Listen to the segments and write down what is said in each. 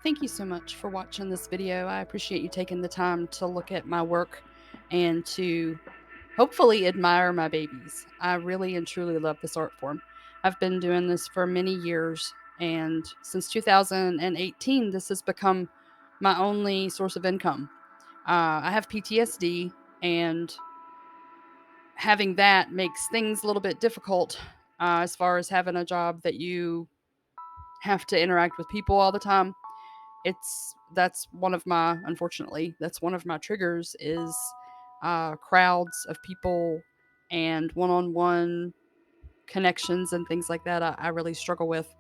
Thank you so much for watching this video. I appreciate you taking the time to look at my work and to hopefully admire my babies. I really and truly love this art form. I've been doing this for many years, and since 2018, this has become my only source of income. I have PTSD, and having that makes things a little bit difficult as far as having a job that you have to interact with people all the time. That's one of my, unfortunately, that's one of my triggers is crowds of people and one-on-one connections and things like that. I really struggle with,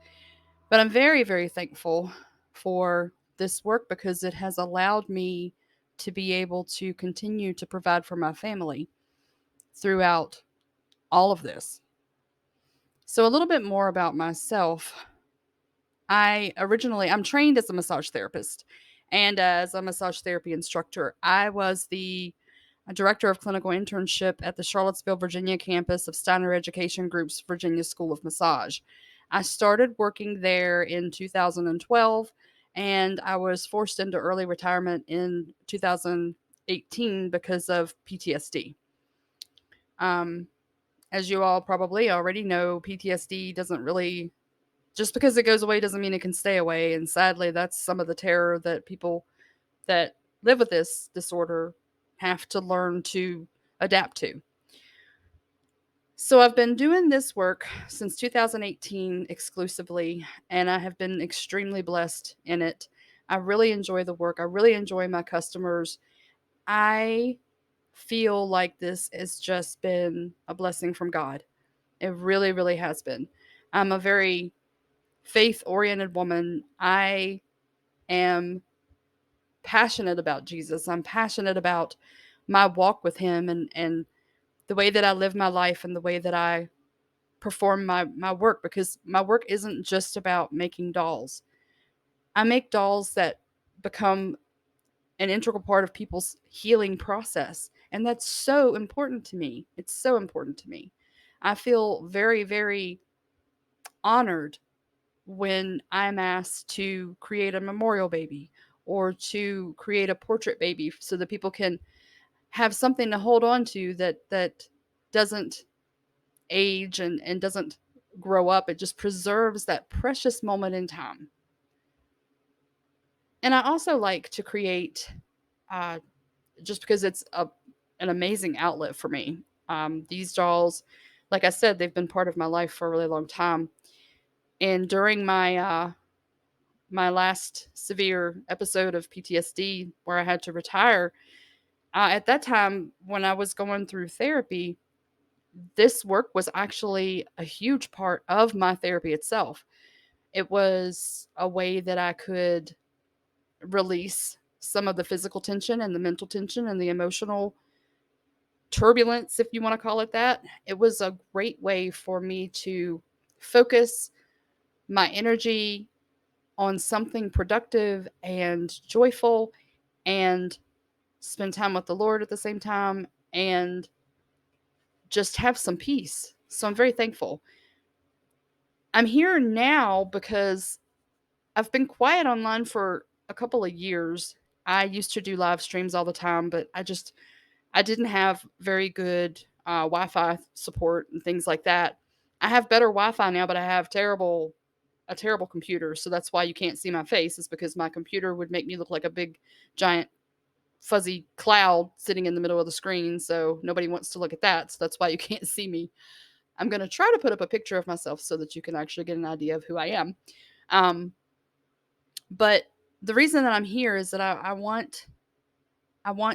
but I'm very, very thankful for this work because it has allowed me to be able to continue to provide for my family throughout all of this. So a little bit more about myself. I'm trained as a massage therapist and as a massage therapy instructor. I was the director of clinical internship at the Charlottesville, Virginia campus of Steiner Education Group's Virginia School of Massage. I started working there in 2012 and I was forced into early retirement in 2018 because of PTSD. Um, as you all probably already know, PTSD doesn't really, just because it goes away doesn't mean it can stay away. And sadly, that's some of the terror that people that live with this disorder have to learn to adapt to. So I've been doing this work since 2018 exclusively, and I have been extremely blessed in it. I really enjoy the work. I really enjoy my customers. I feel like this has just been a blessing from God. It really, really has been. I'm a very faith oriented woman. I am passionate about Jesus. I'm passionate about my walk with him and the way that I live my life and the way that I perform my work, because my work isn't just about making dolls. I make dolls that become an integral part of people's healing process. And that's so important to me. It's so important to me. I feel very, very honored when I'm asked to create a memorial baby or to create a portrait baby so that people can have something to hold on to that doesn't age and doesn't grow up. It just preserves that precious moment in time. And I also like to create, uh, just because it's an amazing outlet for me. These dolls, like I said, they've been part of my life for a really long time. And during my last severe episode of PTSD, where I had to retire, at that time when I was going through therapy, this work was actually a huge part of my therapy itself. It was a way that I could release some of the physical tension and the mental tension and the emotional turbulence, if you want to call it that. It was a great way for me to focus my energy on something productive and joyful and spend time with the Lord at the same time and just have some peace. So I'm very thankful. I'm here now because I've been quiet online for a couple of years. I used to do live streams all the time, but I didn't have very good Wi-Fi support and things like that. I have better Wi-Fi now, but I have a terrible computer, so that's why you can't see my face. Is because my computer would make me look like a big giant fuzzy cloud sitting in the middle of the screen, so nobody wants to look at that. So that's why you can't see me. I'm going to try to put up a picture of myself so that you can actually get an idea of who I am. Um, but the reason that I'm here is that I want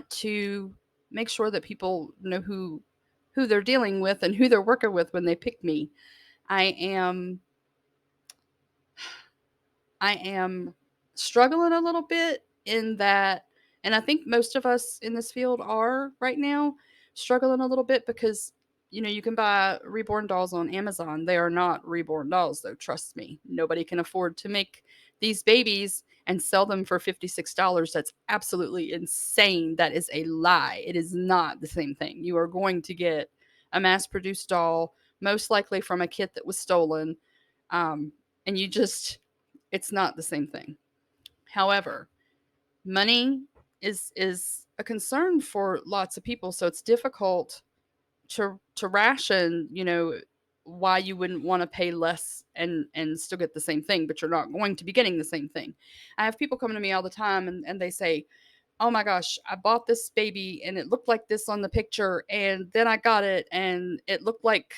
to make sure that people know who they're dealing with and who they're working with when they pick me. I am I am struggling a little bit in that, and I think most of us in this field are right now struggling a little bit because, you can buy reborn dolls on Amazon. They are not reborn dolls, though. Trust me. Nobody can afford to make these babies and sell them for $56. That's absolutely insane. That is a lie. It is not the same thing. You are going to get a mass produced doll, most likely from a kit that was stolen. And it's not the same thing. However, money is a concern for lots of people, so it's difficult to ration, why you wouldn't want to pay less and still get the same thing, but you're not going to be getting the same thing. I have people coming to me all the time and they say, "Oh my gosh, I bought this baby and it looked like this on the picture, and then I got it and it looked like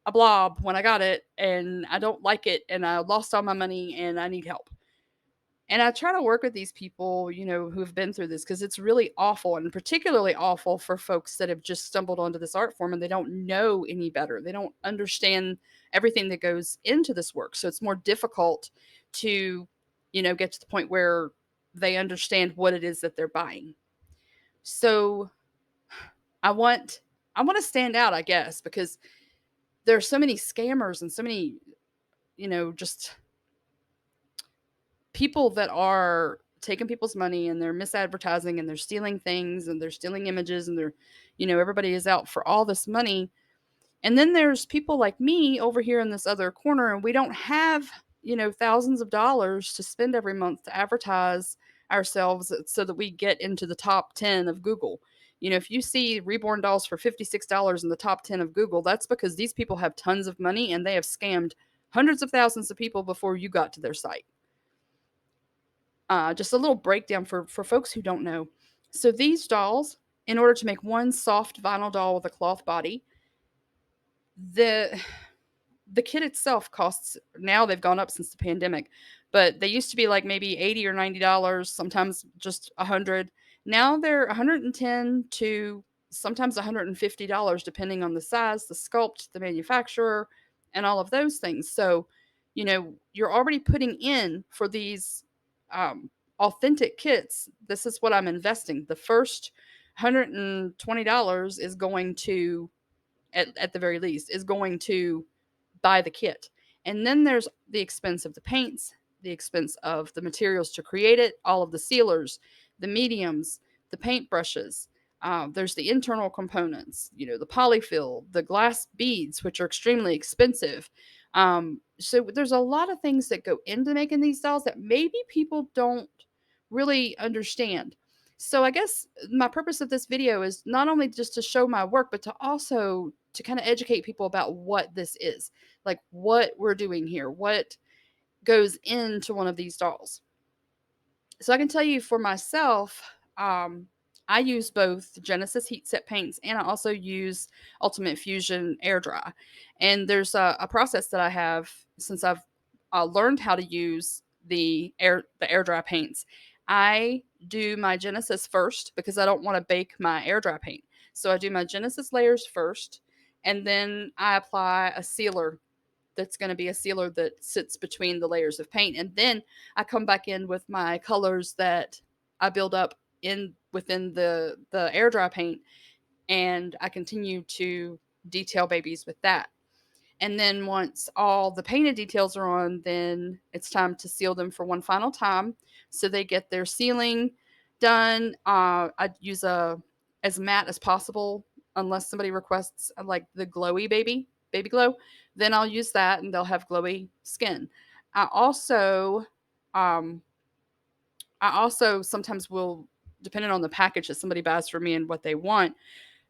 a blob when I got it, and I don't like it, and I lost all my money and I need help." And I try to work with these people, who've been through this, because it's really awful, and particularly awful for folks that have just stumbled onto this art form and they don't know any better. They don't understand everything that goes into this work. So it's more difficult to, get to the point where they understand what it is that they're buying. So I want I want to stand out, I guess, because there are so many scammers and so many, just people that are taking people's money and they're misadvertising and they're stealing things and they're stealing images and they're, everybody is out for all this money. And then there's people like me over here in this other corner, and we don't have, thousands of dollars to spend every month to advertise ourselves so that we get into the top 10 of Google. If you see Reborn Dolls for $56 in the top 10 of Google, that's because these people have tons of money and they have scammed hundreds of thousands of people before you got to their site. Just a little breakdown for folks who don't know. So these dolls, in order to make one soft vinyl doll with a cloth body, the the kit itself costs, now they've gone up since the pandemic, but they used to be like maybe $80 or $90, sometimes just 100. Now they're 110 to sometimes $150, depending on the size, the sculpt, the manufacturer, and all of those things. So, you're already putting in for these um, authentic kits. This is what I'm investing. The first $120 is going to, at the very least, is going to buy the kit. And then there's the expense of the paints, the expense of the materials to create it, all of the sealers, the mediums, the paint brushes. There's the internal components, the polyfill, the glass beads, which are extremely expensive. So there's a lot of things that go into making these dolls that maybe people don't really understand. So I guess my purpose of this video is not only just to show my work, but to also to kind of educate people about what this is, like what we're doing here, what goes into one of these dolls. So I can tell you for myself, I use both Genesis heat set paints and I also use Ultimate Fusion air dry. And there's a process that I have since I've learned how to use the air dry paints. I do my Genesis first because I don't want to bake my air dry paint. So I do my Genesis layers first, and then I apply a sealer that's going to be a sealer that sits between the layers of paint. And then I come back in with my colors that I build up in within the air dry paint, and I continue to detail babies with that. And then once all the painted details are on, then it's time to seal them for one final time. So they get their sealing done. I use as matte as possible, unless somebody requests like the glowy baby glow. Then I'll use that, and they'll have glowy skin. I also, um, I also sometimes will, depending on the package that somebody buys for me and what they want,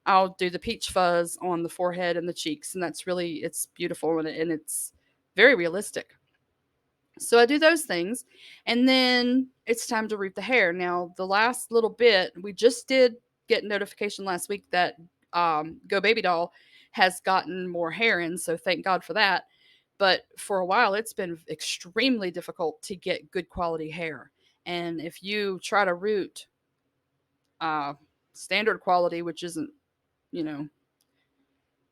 I'll do the peach fuzz on the forehead and the cheeks, and it's beautiful and it's very realistic. So I do those things, and then it's time to root the hair. Now, the last little bit, we just did get notification last week that Go Baby Doll has gotten more hair in, so thank God for that. But for a while, it's been extremely difficult to get good quality hair. And if you try to root uh, standard quality, which isn't, you know,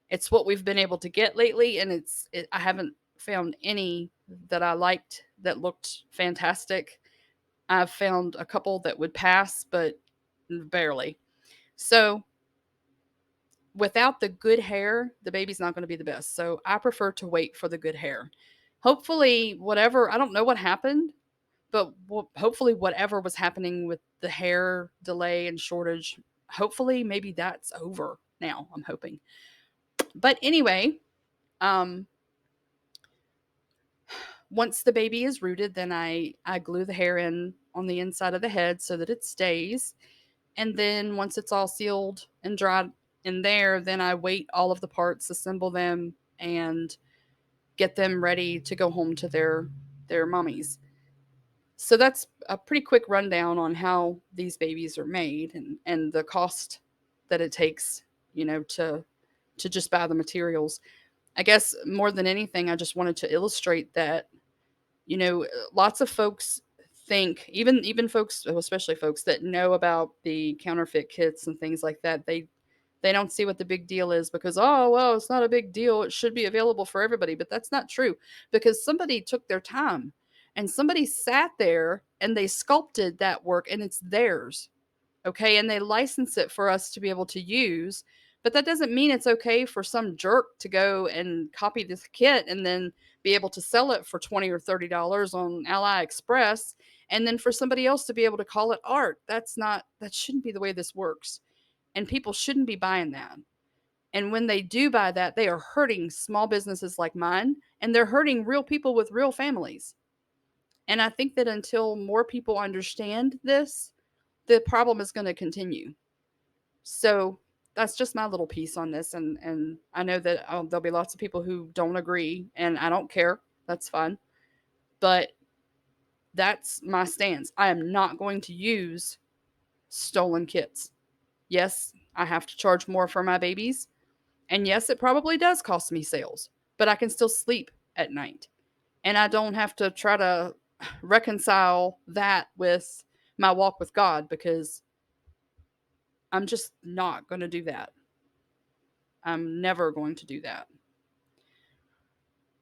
it's what we've been able to get lately, and I haven't found any that I liked that looked fantastic. I've found a couple that would pass, but barely. So without the good hair, the baby's not going to be the best. So I prefer to wait for the good hair. Hopefully, whatever, I don't know what happened, but hopefully, whatever was happening with the hair delay and shortage, hopefully, maybe that's over now. I'm hoping. But anyway, um, once the baby is rooted, then I glue the hair in on the inside of the head so that it stays. And then once it's all sealed and dried in there, then I weight all of the parts, assemble them, and get them ready to go home to their mummies. So that's a pretty quick rundown on how these babies are made, and the cost that it takes, to just buy the materials. I guess more than anything, I just wanted to illustrate that, lots of folks think, even folks, especially folks that know about the counterfeit kits and things like that, they don't see what the big deal is because, oh, well, it's not a big deal, it should be available for everybody. But that's not true, because somebody took their time and somebody sat there and they sculpted that work and it's theirs. Okay, and they license it for us to be able to use. But that doesn't mean it's okay for some jerk to go and copy this kit and then be able to sell it for $20 or $30 on AliExpress, and then for somebody else to be able to call it art. That shouldn't be the way this works, and people shouldn't be buying that. And when they do buy that, they are hurting small businesses like mine, and they're hurting real people with real families. And I think that until more people understand this, the problem is going to continue. So that's just my little piece on this. And I know that there'll be lots of people who don't agree, and I don't care. That's fine. But that's my stance. I am not going to use stolen kits. Yes, I have to charge more for my babies. And yes, it probably does cost me sales, but I can still sleep at night. And I don't have to try to reconcile that with my walk with God, because I'm just not going to do that. I'm never going to do that.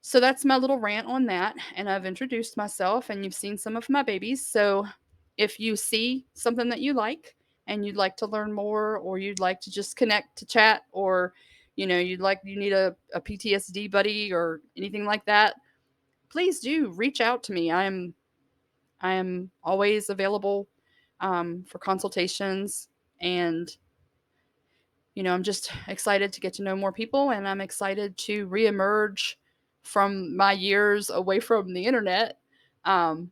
So that's my little rant on that. And I've introduced myself and you've seen some of my babies. So if you see something that you like and you'd like to learn more, or you'd like to just connect to chat, or you need a PTSD buddy or anything like that, please do reach out to me. I am always available for consultations. And I'm just excited to get to know more people, and I'm excited to reemerge from my years away from the internet. Um,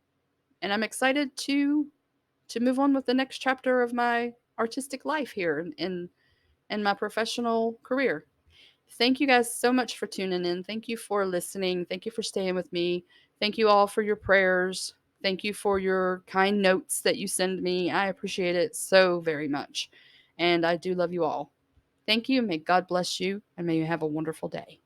and I'm excited to move on with the next chapter of my artistic life here in my professional career. Thank you guys so much for tuning in. Thank you for listening. Thank you for staying with me. Thank you all for your prayers. Thank you for your kind notes that you send me. I appreciate it so very much. And I do love you all. Thank you. May God bless you, and may you have a wonderful day.